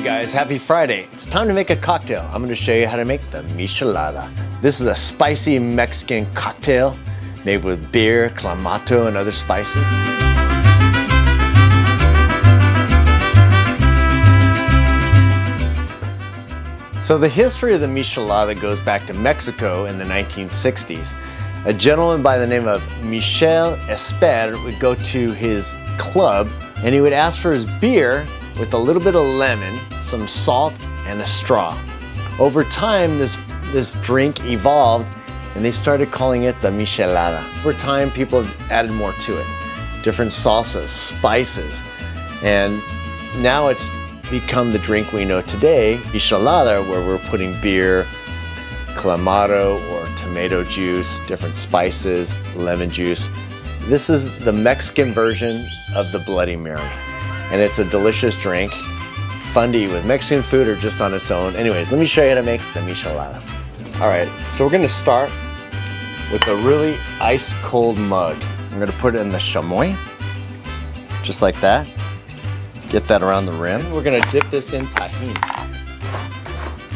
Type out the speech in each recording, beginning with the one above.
Hey guys, happy Friday. It's time to make a cocktail. I'm gonna show you how to make the Michelada. This is a spicy Mexican cocktail made with beer, clamato, and other spices. So the history of the Michelada goes back to Mexico in the 1960s. A gentleman by the name of Michel Esper would go to his club and he would ask for his beer with a little bit of lemon, some salt, and a straw. Over time, this drink evolved and they started calling it the Michelada. Over time, people have added more to it. Different salsas, spices, and now it's become the drink we know today, Michelada, where we're putting beer, clamato or tomato juice, different spices, lemon juice. This is the Mexican version of the Bloody Mary. And it's a delicious drink, fun to eat with Mexican food or just on its own. Anyways, let me show you how to make the Michelada. All right, so we're gonna start with a really ice cold mug. I'm gonna put it in the chamois, just like that. Get that around the rim. We're gonna dip this in tahini.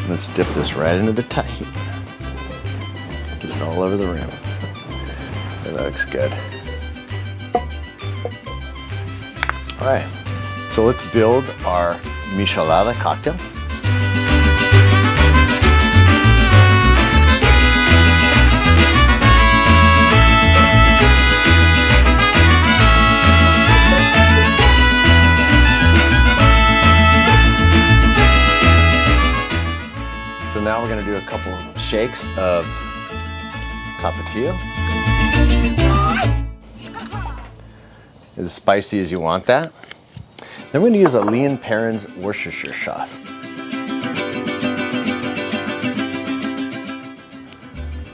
Let's dip this right into the tahini. Get it all over the rim. That looks good. All right, so let's build our Michelada cocktail. So now we're gonna do a couple shakes of tapatio. As spicy as you want that. Then we're gonna use a Leon Perrin's Worcestershire sauce.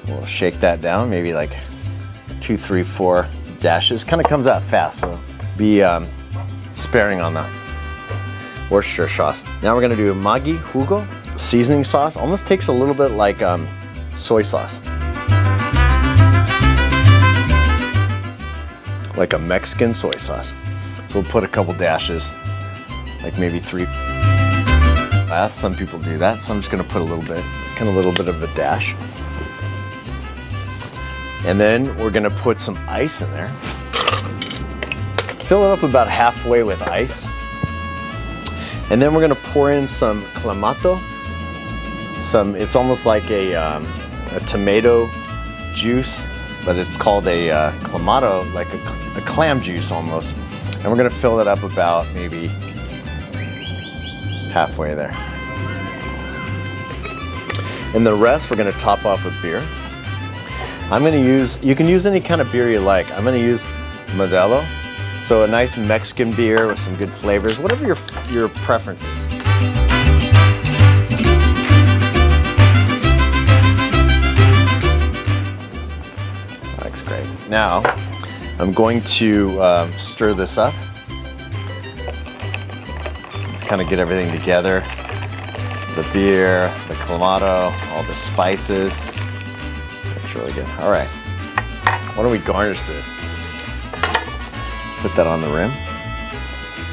We'll shake that down, maybe like 2, 3, 4 dashes. Kind of comes out fast, so be sparing on the Worcestershire sauce. Now we're gonna do Maggi Jugo seasoning sauce. Almost takes a little bit like soy sauce. Like a Mexican soy sauce. So we'll put a couple dashes, like maybe 3. Some people do that, so I'm just gonna put a little bit, kind of a little bit of a dash. And then we're gonna put some ice in there. Fill it up about halfway with ice. And then we're gonna pour in some clamato. It's almost like a tomato juice, but it's called a clamato, like a clam juice almost. And we're gonna fill it up about maybe halfway there. And the rest we're gonna top off with beer. I'm gonna use, you can use any kind of beer you like. I'm gonna use Modelo. So a nice Mexican beer with some good flavors, whatever your preference is. That's great. Now, I'm going to stir this up. Let's kind of get everything together. The beer, the clamato, all the spices. That's really good. All right. Why don't we garnish this? Put that on the rim.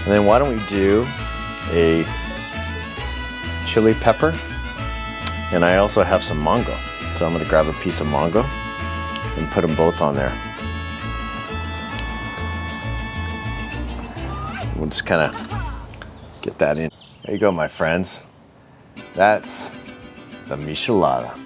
And then why don't we do a chili pepper? And I also have some mango. So I'm gonna grab a piece of mango and put them both on there. We'll just kind of get that in. There you go, my friends. That's the Michelada.